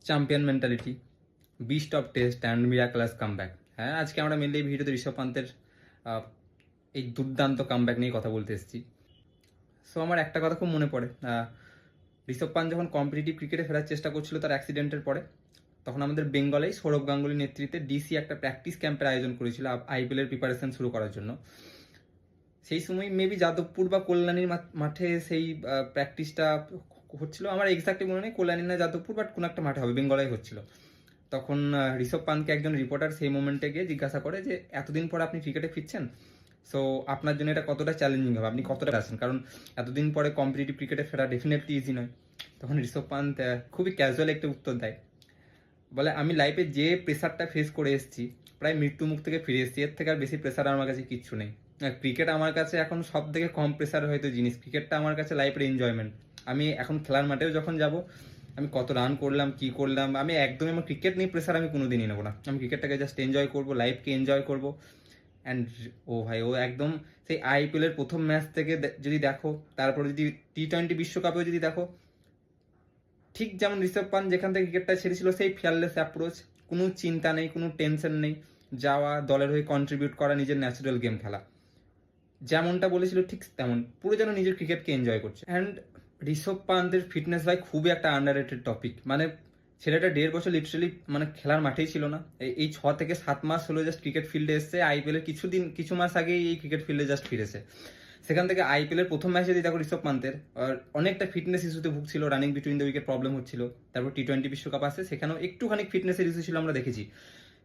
Champion mentality, beast of test and miraculous comeback. হ্যাঁ, আজকে আমরা মেনলি এই ভিডিওতে ঋষভ পান্তের এই দুর্দান্ত কামব্যাক নিয়ে কথা বলতে এসেছি। সো আমার একটা কথা খুব মনে পড়ে, ঋষভ পান্ত যখন কম্পিটিটিভ ক্রিকেটে ফেরার চেষ্টা করছিল তার অ্যাক্সিডেন্টের পরে, তখন আমাদের বেঙ্গলেই সৌরভ গাঙ্গুলির নেতৃত্বে ডিসি একটা প্র্যাকটিস ক্যাম্পের আয়োজন করেছিল আইপিএলের প্রিপারেশন শুরু করার জন্য। সেই সময় মেবি যাদবপুর বা কল্যাণীর মাঠে সেই প্র্যাকটিসটা হচ্ছিল। আমার এক্স্যাক্টলি মনে নেই কল্যাণী না যাদবপুর, বাট কোনো একটা মাঠে হবে, বেঙ্গলেই হচ্ছিল। তখন ঋষভ পান্তকে একজন রিপোর্টার সেই মোমেন্টে গিয়ে জিজ্ঞাসা করে যে এতদিন পরে আপনি ক্রিকেটে ফিরছেন, সো আপনার জন্য এটা কতটা চ্যালেঞ্জিং হবে, আপনি কতটা আছেন, কারণ এতদিন পরে কম্পিটিটিভ ক্রিকেটে ফেরা ডেফিনেটলি ইজি নয়। তখন ঋষভ পান্ত খুবই ক্যাজুয়াল একটা উত্তর দেয়, বলে আমি লাইফে যে প্রেসারটা ফেস করে এসেছি, প্রায় মৃত্যু মুখ থেকে ফিরে এসেছি, এর থেকে আর বেশি প্রেসার আমার কাছে কিচ্ছু নেই। ক্রিকেট আমার কাছে এখন সব থেকে কম প্রেসার হয়তো জিনিস, ক্রিকেটটা আমার কাছে লাইফের এনজয়মেন্ট। আমি এখন খেলার মাঠেও যখন যাব, আমি কত রান করলাম কি করলাম, আমি একদমই আমার ক্রিকেট নিয়ে প্রেসার আমি কোনোদিনই নেবো না। আমি ক্রিকেটটাকে জাস্ট এনজয় করবো, লাইফকে এনজয় করবো। অ্যান্ড ও ভাই, ও একদম সেই আইপিএলের প্রথম ম্যাচ থেকে যদি দেখো, তারপরে যদি টি-20 বিশ্বকাপেও যদি দেখো, ঠিক যেমন ঋষভ পান্ত যেখান থেকে ক্রিকেটটা ছেড়েছিল, সেই ফিয়ারলেস অ্যাপ্রোচ, কোনো চিন্তা নেই, কোনো টেনশন নেই, যাওয়া, দলের হয়ে কন্ট্রিবিউট করা, নিজের ন্যাচারাল গেম খেলা, যেমনটা বলেছিল ঠিক তেমন, পুরো যেন নিজের ক্রিকেটকে এনজয় করছে। অ্যান্ড ঋষভ পান্তের ফিটনেস ভাই খুবই একটা আন্ডাররেটেড টপিক। মানে ছেলেটা 1.5 বছর লিটারালি মানে খেলার মাঠেই ছিল না। এই 6 থেকে 7 মাস হলো জাস্ট ক্রিকেট ফিল্ডে এসছে। আইপিএলের কিছু মাস আগেই এই ক্রিকেট ফিল্ডে জাস্ট ফিরেছে। সেখান থেকে আইপিএলের প্রথম ম্যাচে যদি দেখো ঋষভ পান্তের অনেকটা ফিটনেস ইস্যুতে ভুগছিল, running between the wicket problem হচ্ছিল। তারপর টি-20 বিশ্বকাপ আসে, সেখানেও একটুখানি ফিটনেসের ইস্যু ছিল, আমরা দেখেছি।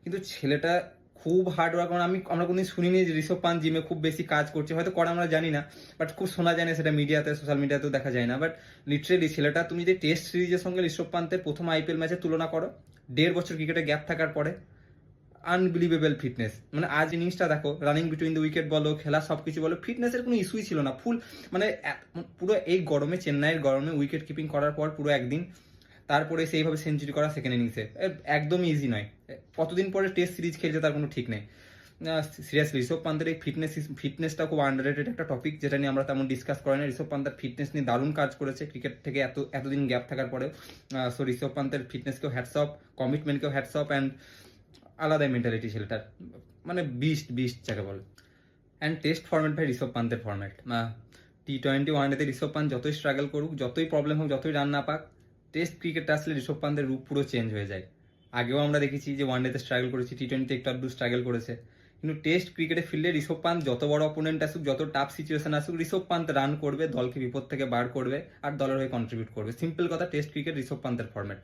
কিন্তু ছেলেটা খুব হার্ড ওয়ার্ক। আমরা কোনোদিন শুনিনি যে ঋষভ পান্ত জিমে খুব বেশি কাজ করছে, হয়তো করে আমরা জানি না, বাট খুব শোনা যায় না, সেটা মিডিয়াতে সোশ্যাল মিডিয়াতেও দেখা যায় না। বাট লিটারেলি ছেলেটা, তুমি যে টেস্ট সিরিজের সঙ্গে ঋষভ পান্তের প্রথম আইপিএল ম্যাচে তুলনা করো, 1.5 বছর ক্রিকেটে গ্যাপ থাকার পরে আনবিলিভেবল ফিটনেস। মানে আজ ইনিংসটা দেখো, রানিং বিটুইন দ্য উইকেট বলো, খেলা সবকিছু বলো, ফিটনেসের কোনো ইস্যুই ছিল না। ফুল মানে পুরো এই গরমে, চেন্নাইয়ের গরমে উইকেট কিপিং করার পর পুরো একদিন, তারপরে সেইভাবে সেঞ্চুরি করা সেকেন্ড ইনিংসে একদমই ইজি নয়। কতদিন পরে টেস্ট সিরিজ খেলছে তার কোনো ঠিক নেই। সিরিয়াসলি ঋষভ পান্তের এই ফিটনেসটা খুব আন্ডাররেটেড একটা টপিক, যেটা নিয়ে আমরা তেমন ডিসকাস করি না। ঋষভ পান্তের ফিটনেস নিয়ে দারুণ কাজ করেছে ক্রিকেট থেকে এতদিন গ্যাপ থাকার পরেও। সো ঋষভ পান্তের ফিটনেসকেও হ্যাটস অফ, কমিটমেন্টকেও হ্যাটস অফ, অ্যান্ড আলাদাই মেন্টালিটি ছেলেটার, মানে বিস্ট যাকে বলে। অ্যান্ড টেস্ট ফর্ম্যাট ভাই ঋষভ পান্তের ফর্ম্যাট। টি-20 ওয়ানডেতে ঋষভ পান্ত যতই স্ট্রাগল করুক, যতই প্রবলেম হোক, যতই রান না পাক, টেস্ট ক্রিকেটটা আসলে ঋষভ পান্তের রূপ পুরো চেঞ্জ হয়ে যায়। আগেও আমরা দেখেছি যে ওয়ানডেতে স্ট্রাগল করেছি, টি-20 একটু আধটু স্ট্রাগল করেছে, কিন্তু টেস্ট ক্রিকেটে ফিল্ডে ঋষভ পান্ত যত বড় অপোনেন্ট আসুক, যত টাফ সিচুয়েশন আসুক, ঋষভ পান্ত রান করবে, দলকে বিপদ থেকে বার করবে, আর দলের হয়ে কন্ট্রিবিউট করবে। সিম্পল কথা, টেস্ট ক্রিকেট ঋষভ পান্তের ফর্ম্যাট।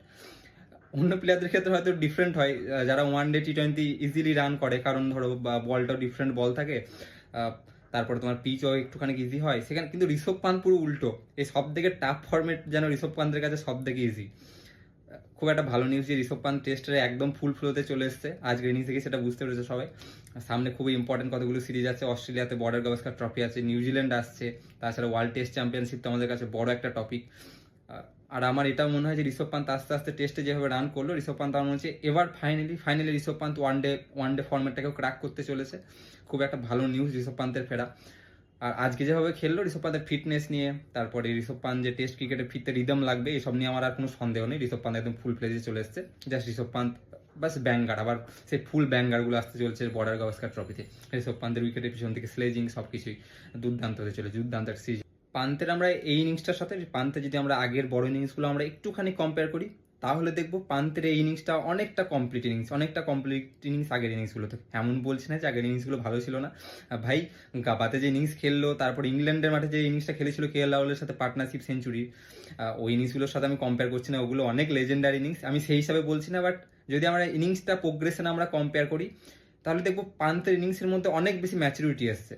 অন্য প্লেয়ারদের ক্ষেত্রে হয়তো ডিফারেন্ট হয়, যারা ওয়ানডে টি-20 ইজিলি রান করে, কারণ ধরো বলটাও ডিফারেন্ট বল থাকে, তারপরে তোমার পিচও একটুখানি ইজি হয় সেখানে। কিন্তু ঋষভ পান্ত পুরো উল্টো, এই সব থেকে টাফ ফর্মেট যেন ঋষভ পান্তের কাছে সব থেকে ইজি। খুব একটা ভালো নিউজ যে ঋষভ পান্ত টেস্টে একদম ফুল ফ্লোতে চলে এসছে আজকের ইনিংস থেকে, সেটা বুঝতে পেরেছে সবাই। সামনে খুবই ইম্পর্টেন্ট কতগুলো সিরিজ আছে, অস্ট্রেলিয়াতে বর্ডার গাভাস্কার ট্রফি আছে, নিউজিল্যান্ড আসছে, তাছাড়া ওয়ার্ল্ড টেস্ট চ্যাম্পিয়নশিপ তো আমাদের কাছে বড় একটা টপিক। আর আমার এটাও মনে হয় যে ঋষভ পান্ত আস্তে আস্তে টেস্টে যেভাবে রান করলো, ঋষভ পান্ত আমার মনে হচ্ছে এবার ফাইনালি ঋষভ পান্ত ওয়ানডে ফর্মেটটাকেও ক্র্যাক করতে চলেছে। খুব একটা ভালো নিউজ ঋষভ পান্তের ফেরা। আর আজকে যেভাবে খেললো ঋষভ পান্তের ফিটনেস নিয়ে, তারপরে ঋষভ পান্ত যে টেস্ট ক্রিকেটে ফিরতে রিদম লাগবে, এসব নিয়ে আমার আর কোনো সন্দেহ নেই। ঋষভ পান্ত একদম ফুল প্লেজে চলে এসছে। জাস্ট ঋষভ পান্ত বাস ব্যাঙ্গার, আবার সেই ফুল ব্যাঙ্গারগুলো আসতে চলছে বর্ডার গাভাস্কার ট্রফিতে। ঋষভ পান্তের উইকেটের পিছন থেকে স্লেজিং সবকিছুই দুর্দান্ত হতে চলে, দুর্দান্ত সিরিজ। পান্তের আমরা এই ইনিংসটার সাথে পান্তে যদি আমরা আগের বড় ইনিংসগুলো আমরা একটুখানি কম্পেয়ার করি, তাহলে দেখবো পান্তের এই ইনিংসটা অনেকটা কমপ্লিট ইনিংস আগের ইনিংসগুলোতে। এমন বলছি না যে আগের ইনিংসগুলো ভালো ছিল না ভাই। গাবাতে যে ইনিংস খেললো, তারপর ইংল্যান্ডের মাঠে যে ইনিংসটা খেলেছিল কেএল রাহুলের সাথে পার্টনারশিপ সেঞ্চুরি, ওই ইনিংসগুলোর সাথে আমি কম্পেয়ার করছি না, ওগুলো অনেক লেজেন্ডারি ইনিংস, আমি সেই হিসাবে বলছি না। বাট যদি আমরা ইনিংসটা প্রোগ্রেশন আমরা কম্পেয়ার করি, তাহলে দেখবো পান্তের ইনিংসের মধ্যে অনেক বেশি ম্যাচুরিটি আসছে।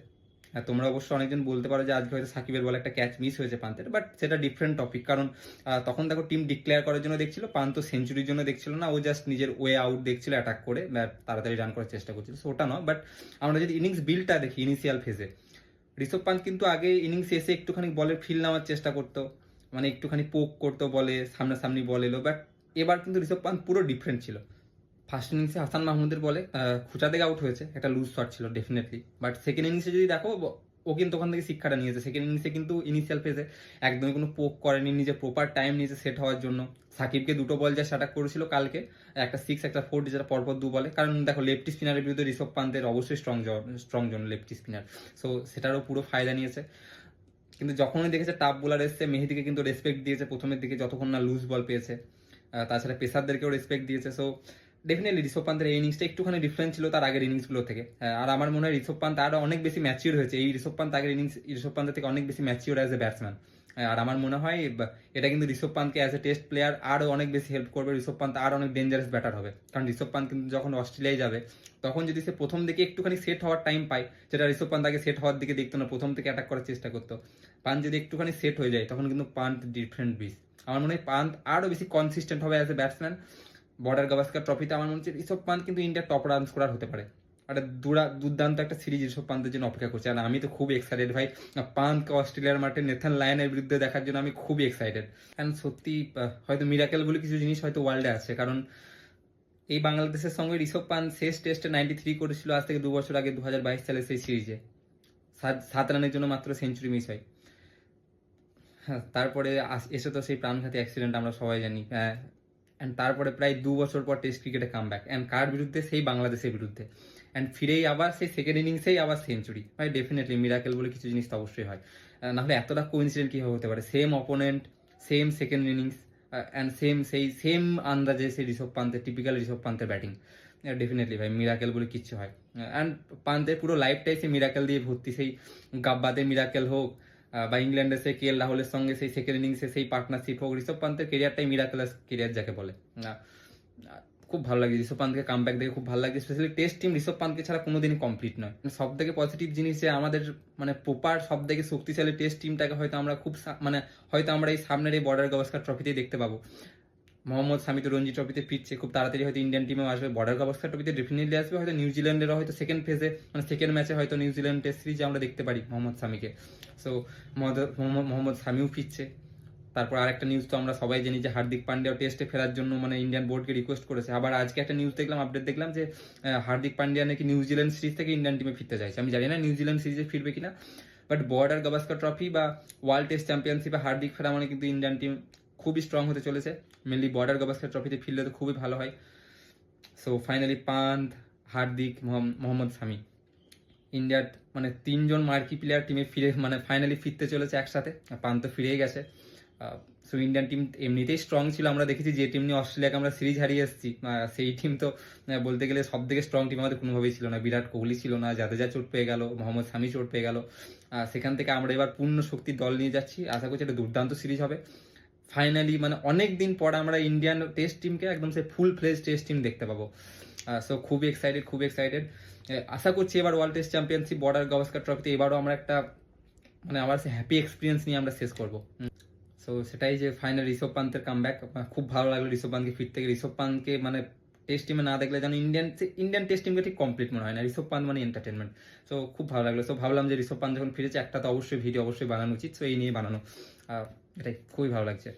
হ্যাঁ, তোমরা অবশ্য অনেকজন বলতে পারো যে আজকে হয়তো সাকিবের বলে একটা ক্যাচ মিস হয়েছে পান্তের, বাট সেটা ডিফারেন্ট টপিক। কারণ তখন দেখো টিম ডিক্লেয়ার করার জন্য দেখছিল, পান্ত সেঞ্চুরির জন্য দেখছিল না, ও জাস্ট নিজের ওয়ে আউট দেখছিল, অ্যাটাক করে তাড়াতাড়ি রান করার চেষ্টা করছিল, সো ওটা নয়। বাট আমরা যদি ইনিংস বিলটা দেখি, ইনিশিয়াল ফেজে ঋষভ পান্ত কিন্তু আগে ইনিংস এসে একটুখানি বলের ফিল নেওয়ার চেষ্টা করতো, মানে একটুখানি পোক করতো বলে, সামনাসামনি বল এলো। বাট এবার কিন্তু ঋষভ পান্ত পুরো ডিফারেন্ট ছিল। ফার্স্ট ইনিংসে হাসান মাহমুদের বলে খুচা থেকে আউট হয়েছে, একটা লুজ শট ছিল ডেফিনেটলি। বাট সেকেন্ড ইনিংসে যদি দেখো, ও কিন্তু ওখান থেকে শিক্ষাটা নিয়েছে। সেকেন্ড ইনিংসে কিন্তু ইনিশিয়াল ফেজে একদমই কোনো পোক করেনি, নিজে প্রপার টাইম নিয়েছে সেট হওয়ার জন্য। সাকিবকে দুটো বল যা সেট করেছিল কালকে, একটা 6 একটা 4 যেটা পরপর 2 বলে, কারণ দেখো লেফটি স্পিনারের বিরুদ্ধে ঋষভ পান্তের অবশ্যই স্ট্রং জন লেফটি স্পিনার, সো সেটারও পুরো ফায়দা নিয়েছে। কিন্তু যখনই দেখেছে টাফ বোলার এসছে, মেহেদিকে কিন্তু রেসপেক্ট দিয়েছে প্রথমের দিকে যতক্ষণ না লুজ বল পেয়েছে। তাছাড়া পেসারদেরকেও রেসপেক্ট দিয়েছে। সো ডেফিনেটলি ঋষভ পান্তের এই ইনিংসটা একটুখানি ডিফারেন্ট ছিল তার আগের ইনিংসগুলো থেকে। আর আমার মনে হয় ঋষভ পান্ত আরও অনেক বেশি ম্যাচিওর হয়েছে এই ঋষভ পান্ত আগের ইনিংস ঋষভ পান্তের থেকে অনেক বেশি ম্যাচিওর অ্যাজ এ ব্যাটসম্যান। আর আমার মনে হয় এটা কিন্তু ঋষভ পান্তকে অ্যাজ এ টেস্ট প্লেয়ার আরও অনেক বেশি হেল্প করবে। ঋষভ পান্ত আরও অনেক ডেঞ্জারাস ব্যাটার হবে, কারণ ঋষভ পান্ত কিন্তু যখন অস্ট্রেলিয়ায় যাবে তখন যদি সে প্রথম দিকে একটুখানি সেট হওয়ার টাইম পায়, যেটা ঋষভ পান্ত আগে সেট হওয়ার দিকে দেখতো না, প্রথম থেকে অ্যাটাক করার চেষ্টা করতো, পান্ত যদি একটুখানি সেট হয়ে যায় তখন কিন্তু পান্ত ডিফারেন্ট বিস। আমার মনে হয় পান্ত আরও বেশি কনসিস্টেন্ট হবে as a batsman. Border Gavaskar ট্রফিতে আমার মনে হচ্ছে ঋষভ পান্ত কিন্তু ইন্ডিয়ার টপ রান স্কোরার হতে পারে। একটা দুর্দান্ত একটা সিরিজ ঋষভ পান্তের জন্য অপেক্ষা করছে। আর আমি তো খুব এক্সাইটেড ভাই, পান্তকে অস্ট্রেলিয়ার মাঠে নেথান লায়নের বিরুদ্ধে দেখার জন্য আমি খুবই এক্সাইটেড। অ্যান্ড সত্যি হয়তো মিরাকেল বলে কিছু জিনিস হয়তো ওয়ার্ল্ডে আছে, কারণ এই বাংলাদেশের সঙ্গে ঋষভ পান্ত শেষ টেস্টে 93 করেছিল আজ থেকে 2 বছর আগে 2022 সালে সেই সিরিজে। 7 রানের জন্য মাত্র সেঞ্চুরি মিস হয়। হ্যাঁ, তারপরে এসে তো সেই প্রাণঘাতী অ্যাক্সিডেন্ট আমরা সবাই জানি। অ্যান্ড তারপরে প্রায় 2 বছর পর টেস্ট ক্রিকেটে কামব্যাক, অ্যান্ড কার বিরুদ্ধে? সেই বাংলাদেশের বিরুদ্ধে। অ্যান্ড ফিরেই আবার সেই সেকেন্ড ইনিংসেই আবার সেঞ্চুরি। ভাই ডেফিনেটলি মিরাকেল বলে কিছু জিনিস তো অবশ্যই হয়, নাহলে এতটা কোইন্সিডেন্ট কীভাবে হতে পারে? Same opponent, same second innings, and same আন্দাজে সেই ঋষভ পান্তের, টিপিক্যাল ঋষভ পান্তের ব্যাটিং। ডেফিনেটলি ভাই মিরাকেল বলে কিচ্ছু হয়। অ্যান্ড পান্তের পুরো লাইফটাই সেই মিরাকেল দিয়ে ভর্তি। সেই গাব্বাতে মিরাকেল হোক, বা ইংল্যান্ডে সেই কে এল রাহুলের সঙ্গে সেই সেকেন্ড ইনিংসে সেই পার্টনারশিপ হোক, ঋষভ পান্তের কেরিয়ারটাই মিরাকেলাস কেরিয়ার যাকে বলে। খুব ভালো লাগে ঋষভ পান্তকে কামব্যাক দেখে, খুব ভালো লাগে। স্পেশালি টেস্ট টিম ঋষভ পান্তকে ছাড়া কোনোদিনই কমপ্লিট নয়। সব থেকে পজিটিভ জিনিস যে আমাদের মানে প্রপার সব থেকে শক্তিশালী টেস্ট টিমটাকে হয়তো আমরা হয়তো আমরা এই সামনের এই বর্ডার গাভাস্কার ট্রফিতেই দেখতে পাবো। মোহাম্মদ শামি তো রঞ্জি ট্রফিতে ফিরছে, খুব তাড়াতাড়ি হয়তো ইন্ডিয়ান টিমেও আসবে, বর্ডার গাভাস্কার ট্রফিতে ডেফিনেটলি আসবে, হয়তো নিউজিল্যান্ডেরও হয়তো সেকেন্ড ফেজে মানে সেকেন্ড ম্যাচে হয়তো নিউজিল্যান্ড টেস্ট সিরিজে আমরা দেখতে পারি মোহাম্মদ শামিকে। সো মোহাম্মদ শামিও ফিরছে। তারপর আরেকটা নিউজ তো আমরা সবাই জানি যে হার্দিক পান্ডিয়াও টেস্টে ফেরার জন্য মানে ইন্ডিয়ান বোর্ডকে রিকোয়েস্ট করেছে। আবার আজকে একটা নিউজ দেখলাম, আপডেট দেখলাম যে হার্দিক পান্ডিয়া নাকি নিউজিল্যান্ড সিরিজ থেকে ইন্ডিয়ান টিমে ফিরতে চাইছে। আমি জানি না নিউজিল্যান্ড সিরিজে ফিরবে কিনা, বাট বর্ডার গাভাস্কার ট্রফি বা ওয়ার্ল্ড টেস্ট চ্যাম্পিয়নশিপে হার্দিক ফেরা মানে কিন্তু ইন্ডিয়ান টিম খুবই স্ট্রং হতে চলেছে। মেনলি বর্ডার গাভাস্কার ট্রফিতে ফিরলে তো খুবই ভালো হয়। সো ফাইনালি পান্ত, হার্দিক, মোহাম্মদ শামি, ইন্ডিয়ার মানে 3 জন মার্কি প্লেয়ার টিমে ফিরে মানে ফাইনালি ফিরতে চলেছে একসাথে। পান্ত তো ফিরেই গেছে। সো ইন্ডিয়ান টিম এমনিতেই স্ট্রং ছিল, আমরা দেখেছি যে টিম নিয়ে অস্ট্রেলিয়াকে আমরা সিরিজ হারিয়ে এসেছি, সেই টিম তো বলতে গেলে সব থেকে স্ট্রং টিম আমাদের কোনোভাবেই ছিল না। বিরাট কোহলি ছিল না, জাদেজা চোট পেয়ে গেল, মোহাম্মদ শামি চোট পেয়ে গেল। সেখান থেকে আমরা এবার পূর্ণ শক্তির দল নিয়ে যাচ্ছি। আশা করছি একটা দুর্দান্ত সিরিজ হবে। ফাইনালি মানে অনেক দিন পর আমরা ইন্ডিয়ান টেস্ট টিমকে একদম সে ফুল ফ্লেজ টেস্ট টিম দেখতে পাবো। সো খুবই এক্সাইটেড, খুবই এক্সাইটেড। আশা করছি এবার world test championship border Gavaskar ট্রফিতে এবারও আমরা একটা মানে আবার সে হ্যাপি এক্সপিরিয়েন্স নিয়ে আমরা শেষ করবো। সো সেটাই যে ফাইনাল ঋষভ পান্তের কামব্যাক, খুব ভালো লাগলো ঋষভ পান্তকে ফিরতে গিয়ে। ঋষভ পান্তকে মানে টেস্ট টিমে না দেখলে যেন ইন্ডিয়ান টেস্ট টিমকে ঠিক কমপ্লিট মনে হয় না। ঋষভ পান্ত মানে এন্টারটেনমেন্ট। সো খুব ভালো লাগলো। সো ভাবলাম যে ঋষভ পান্ত যখন ফিরেছে একটা তো অবশ্যই ভিডিও অবশ্যই বানানো উচিত, সো এই নিয়ে বানানো, এটাই খুবই ভালো লাগছে।